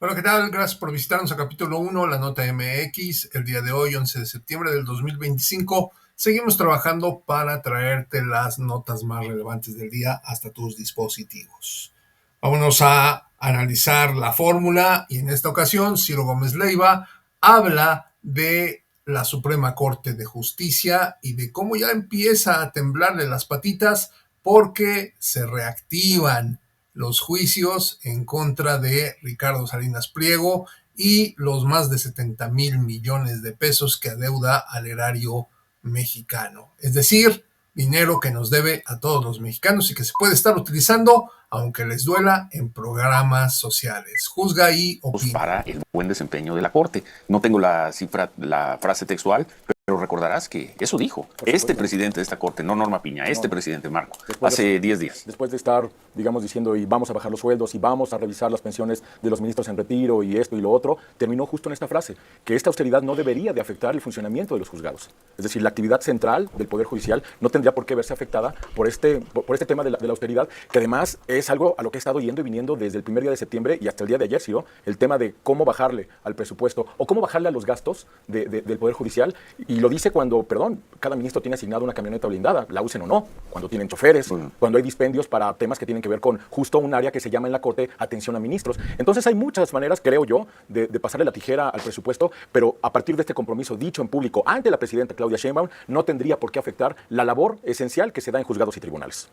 Hola, ¿qué tal? Gracias por visitarnos a capítulo 1, la nota MX. El día de hoy, 11 de septiembre del 2025, seguimos trabajando para traerte las notas más relevantes del día hasta tus dispositivos. Vámonos a analizar la fórmula y en esta ocasión Ciro Gómez Leiva habla de la Suprema Corte de Justicia y de cómo ya empieza a temblarle las patitas porque se reactivan los juicios en contra de Ricardo Salinas Pliego y los más de 70,000 millones de pesos que adeuda al erario mexicano. Es decir, dinero que nos debe a todos los mexicanos y que se puede estar utilizando, aunque les duela, en programas sociales. Juzga y opina. Para el buen desempeño de la Corte. No tengo la cifra, la frase textual, pero recordarás que eso dijo este presidente de esta Corte, no Norma Piña, presidente Marco, hace 10 días. Después de estar, digamos, diciendo y vamos a bajar los sueldos y vamos a revisar las pensiones de los ministros en retiro y esto y lo otro, terminó justo en esta frase, que esta austeridad no debería de afectar el funcionamiento de los juzgados. Es decir, la actividad central del Poder Judicial no tendría por qué verse afectada por este tema de la austeridad, que además es algo a lo que he estado yendo y viniendo desde el primer día de septiembre y hasta el día de ayer, ¿sí? El tema de cómo bajarle al presupuesto o cómo bajarle a los gastos del Poder Judicial. Y lo dice cuando, cada ministro tiene asignado una camioneta blindada, la usen o no, cuando tienen choferes, cuando hay dispendios para temas que tienen que ver con justo un área que se llama en la Corte atención a ministros. Entonces hay muchas maneras, creo yo, de pasarle la tijera al presupuesto, pero a partir de este compromiso dicho en público ante la presidenta Claudia Sheinbaum, no tendría por qué afectar la labor esencial que se da en juzgados y tribunales.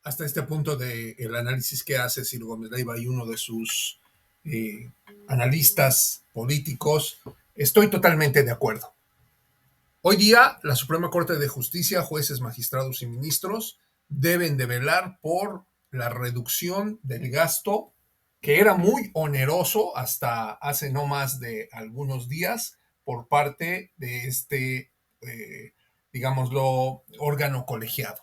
Hasta este punto del análisis que hace Ciro Gómez Leiva y uno de sus analistas políticos, estoy totalmente de acuerdo. Hoy día, la Suprema Corte de Justicia, jueces, magistrados y ministros deben de velar por la reducción del gasto que era muy oneroso hasta hace no más de algunos días por parte de este, digámoslo, órgano colegiado,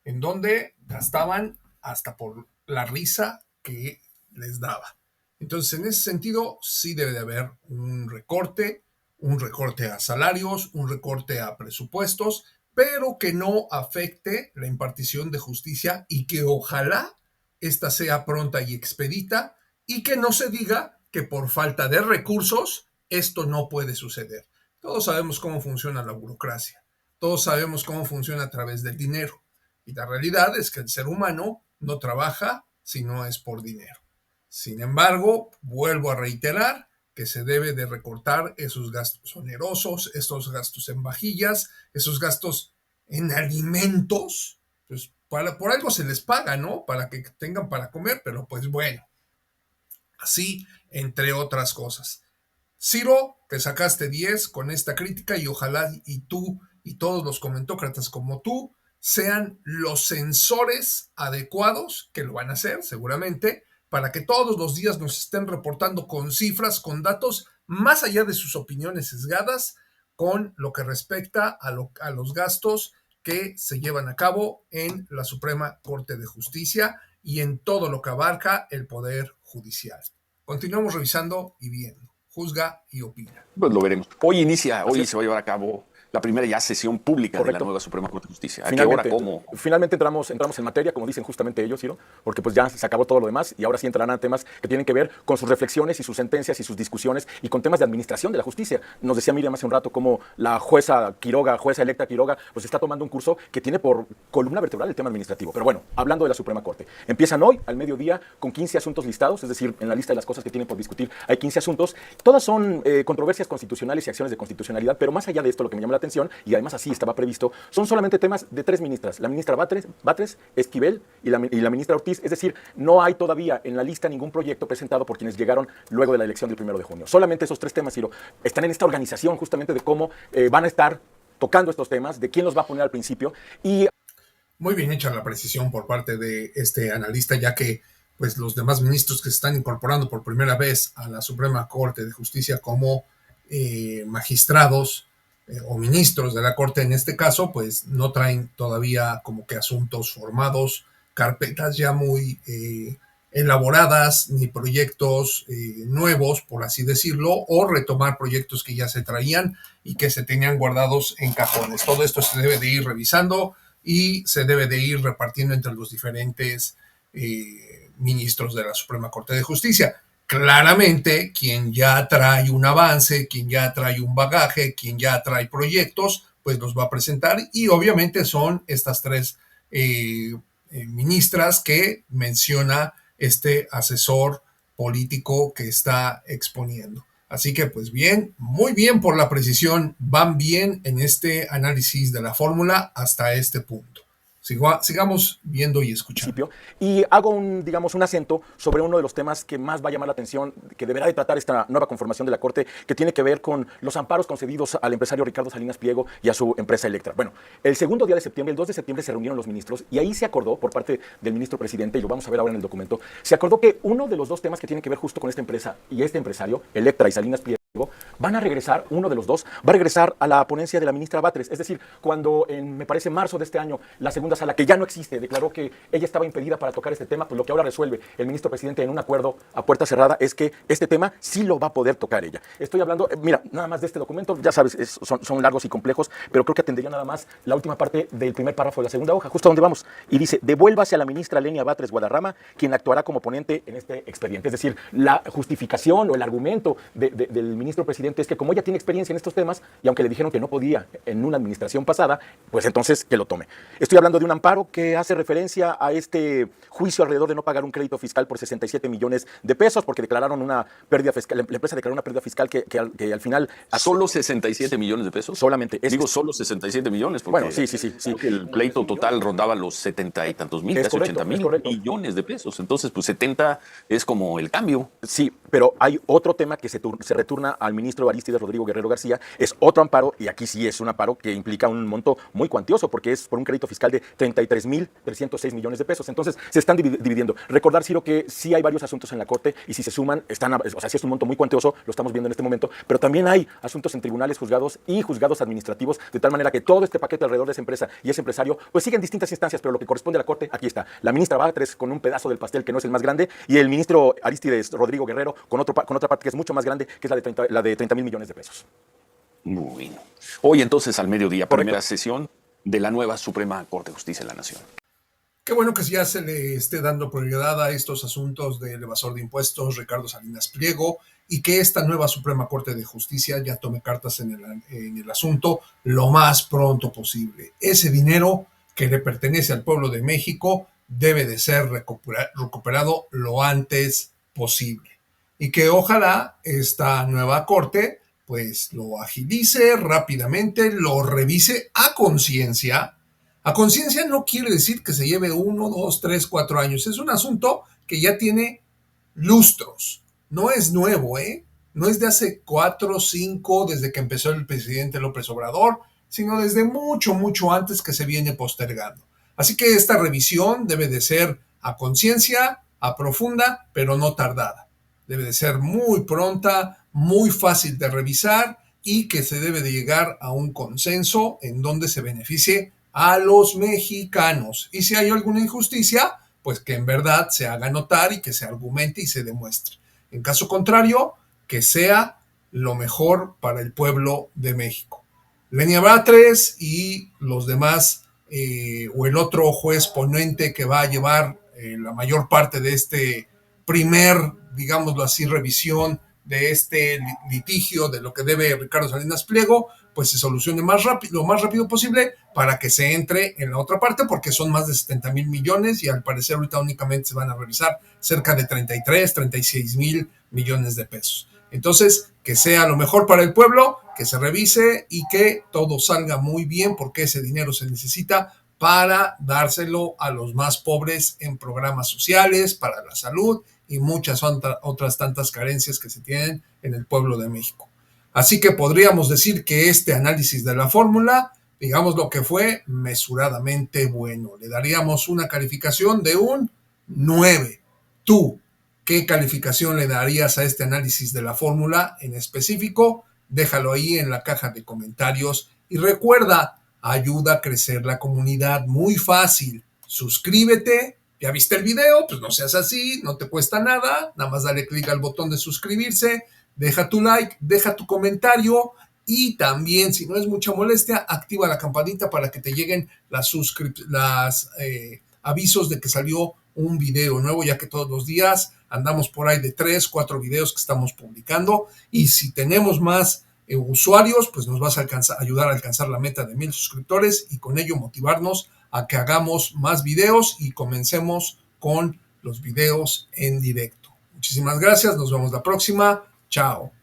en donde gastaban hasta por la risa que les daba. Entonces, en ese sentido, sí debe de haber un recorte a salarios, un recorte a presupuestos, pero que no afecte la impartición de justicia y que ojalá esta sea pronta y expedita y que no se diga que por falta de recursos esto no puede suceder. Todos sabemos cómo funciona la burocracia, todos sabemos cómo funciona a través del dinero y la realidad es que el ser humano no trabaja si no es por dinero. Sin embargo, vuelvo a reiterar que se debe de recortar esos gastos onerosos, estos gastos en vajillas, esos gastos en alimentos, pues por algo se les paga, ¿no? Para que tengan para comer, pero pues bueno, así entre otras cosas. Ciro, te sacaste 10 con esta crítica y ojalá y tú y todos los comentócratas como tú sean los sensores adecuados, que lo van a hacer seguramente, para que todos los días nos estén reportando con cifras, con datos, más allá de sus opiniones sesgadas, con lo que respecta a los gastos que se llevan a cabo en la Suprema Corte de Justicia y en todo lo que abarca el Poder Judicial. Continuamos revisando y viendo. Juzga y opina. Pues lo veremos. Hoy se va a llevar a cabo la primera ya sesión pública. Correcto. De la nueva Suprema Corte de Justicia. ¿A qué hora? ¿Cómo? Finalmente entramos en materia, como dicen justamente ellos, Ciro, porque pues ya se acabó todo lo demás y ahora sí entrarán a temas que tienen que ver con sus reflexiones y sus sentencias y sus discusiones y con temas de administración de la justicia. Nos decía Miriam hace un rato cómo la jueza electa Quiroga, pues está tomando un curso que tiene por columna vertebral el tema administrativo. Pero bueno, hablando de la Suprema Corte, empiezan hoy al mediodía con 15 asuntos listados, es decir, en la lista de las cosas que tienen por discutir hay 15 asuntos. Todas son controversias constitucionales y acciones de constitucionalidad, pero más allá de esto, lo que me llama la atención, y además así estaba previsto, son solamente temas de 3 ministras, la ministra Batres, Esquivel y la ministra Ortiz. Es decir, no hay todavía en la lista ningún proyecto presentado por quienes llegaron luego de la elección del 1 de junio. Solamente esos 3 temas, Ciro, están en esta organización justamente de cómo van a estar tocando estos temas, de quién los va a poner al principio. Y muy bien hecha la precisión por parte de este analista, ya que pues los demás ministros que se están incorporando por primera vez a la Suprema Corte de Justicia como magistrados o ministros de la Corte en este caso, pues no traen todavía como que asuntos formados, carpetas ya muy elaboradas, ni proyectos nuevos, por así decirlo, o retomar proyectos que ya se traían y que se tenían guardados en cajones. Todo esto se debe de ir revisando y se debe de ir repartiendo entre los diferentes ministros de la Suprema Corte de Justicia. claramente quien ya trae un avance, quien ya trae un bagaje, quien ya trae proyectos, pues los va a presentar y obviamente son estas tres ministras que menciona este asesor político que está exponiendo. Así que pues bien, muy bien por la precisión, van bien en este análisis de la fórmula hasta este punto. Sigamos viendo y escuchando. Y hago un acento sobre uno de los temas que más va a llamar la atención, que deberá de tratar esta nueva conformación de la Corte, que tiene que ver con los amparos concedidos al empresario Ricardo Salinas Pliego y a su empresa Electra. Bueno, el segundo día de septiembre, el 2 de septiembre, se reunieron los ministros y ahí se acordó, por parte del ministro presidente, y lo vamos a ver ahora en el documento, se acordó que uno de los dos temas que tiene que ver justo con esta empresa y este empresario, Electra y Salinas Pliego, van a regresar, uno de los dos, va a regresar a la ponencia de la ministra Batres. Es decir, cuando me parece, marzo de este año, la segunda sala, que ya no existe, declaró que ella estaba impedida para tocar este tema, pues lo que ahora resuelve el ministro presidente en un acuerdo a puerta cerrada es que este tema sí lo va a poder tocar ella. Estoy hablando, mira, nada más de este documento, ya sabes, son largos y complejos, pero creo que atendería nada más la última parte del primer párrafo de la segunda hoja, justo a donde vamos. Y dice, devuélvase a la ministra Lenia Batres Guadarrama, quien actuará como ponente en este expediente. Es decir, la justificación o el argumento del ministro presidente es que como ella tiene experiencia en estos temas, y aunque le dijeron que no podía en una administración pasada, pues entonces que lo tome. Estoy hablando de un amparo que hace referencia a este juicio alrededor de no pagar un crédito fiscal por 67 millones de pesos, porque declararon una pérdida fiscal, la empresa declaró una pérdida fiscal que al final... ¿Solo 67 millones de pesos? Solamente. Digo solo 67 millones, porque bueno, sí. El pleito total rondaba los 70 y tantos mil, casi 80 mil millones de pesos. Entonces, pues 70 es como el cambio. Sí, pero hay otro tema que se returna al ministro Arístides Rodrigo Guerrero García, es otro amparo, y aquí sí es un amparo que implica un monto muy cuantioso, porque es por un crédito fiscal de 33.306 millones de pesos. Entonces, se están dividiendo. Recordar, Ciro, que sí hay varios asuntos en la Corte, y si se suman, sí es un monto muy cuantioso, lo estamos viendo en este momento, pero también hay asuntos en tribunales, juzgados y juzgados administrativos, de tal manera que todo este paquete alrededor de esa empresa y ese empresario, pues siguen distintas instancias, pero lo que corresponde a la Corte, aquí está. La ministra Batres con un pedazo del pastel que no es el más grande, y el ministro Arístides Rodrigo Guerrero con otra parte que es mucho más grande, que es la de 30 mil millones de pesos. Bueno. Hoy entonces al mediodía, primera sesión de la nueva Suprema Corte de Justicia de la Nación. Qué bueno que ya se le esté dando prioridad a estos asuntos del evasor de impuestos, Ricardo Salinas Pliego, y que esta nueva Suprema Corte de Justicia ya tome cartas en el asunto lo más pronto posible. Ese dinero que le pertenece al pueblo de México debe de ser recuperado lo antes posible. Y que ojalá esta nueva Corte pues lo agilice rápidamente, lo revise a conciencia. A conciencia no quiere decir que se lleve 1, 2, 3, 4 años. Es un asunto que ya tiene lustros. No es nuevo, ¿eh? No es de hace 4, 5, desde que empezó el presidente López Obrador, sino desde mucho, mucho antes que se viene postergando. Así que esta revisión debe de ser a conciencia, a profunda, pero no tardada. Debe de ser muy pronta, muy fácil de revisar y que se debe de llegar a un consenso en donde se beneficie a los mexicanos. Y si hay alguna injusticia, pues que en verdad se haga notar y que se argumente y se demuestre. En caso contrario, que sea lo mejor para el pueblo de México. Lenia Batres y los demás, o el otro juez ponente que va a llevar la mayor parte de este primer, digámoslo así, revisión de este litigio de lo que debe Ricardo Salinas Pliego, pues se solucione lo más rápido posible para que se entre en la otra parte, porque son más de 70 mil millones y al parecer ahorita únicamente se van a revisar cerca de 33, 36 mil millones de pesos. Entonces, que sea lo mejor para el pueblo, que se revise y que todo salga muy bien, porque ese dinero se necesita para dárselo a los más pobres en programas sociales, para la salud y muchas otras tantas carencias que se tienen en el pueblo de México. Así que podríamos decir que este análisis de la fórmula, digamos lo que fue, mesuradamente bueno. Le daríamos una calificación de un 9. ¿Tú qué calificación le darías a este análisis de la fórmula en específico? Déjalo ahí en la caja de comentarios y recuerda, ayuda a crecer la comunidad, muy fácil. Suscríbete. ¿Ya viste el video? Pues no seas así, no te cuesta nada, nada más dale clic al botón de suscribirse, deja tu like, deja tu comentario y también, si no es mucha molestia, activa la campanita para que te lleguen las avisos de que salió un video nuevo, ya que todos los días andamos por ahí de 3, 4 videos que estamos publicando, y si tenemos más usuarios, pues nos vas a ayudar a alcanzar la meta de 1000 suscriptores y con ello motivarnos a que hagamos más videos y comencemos con los videos en directo. Muchísimas gracias, nos vemos la próxima. Chao.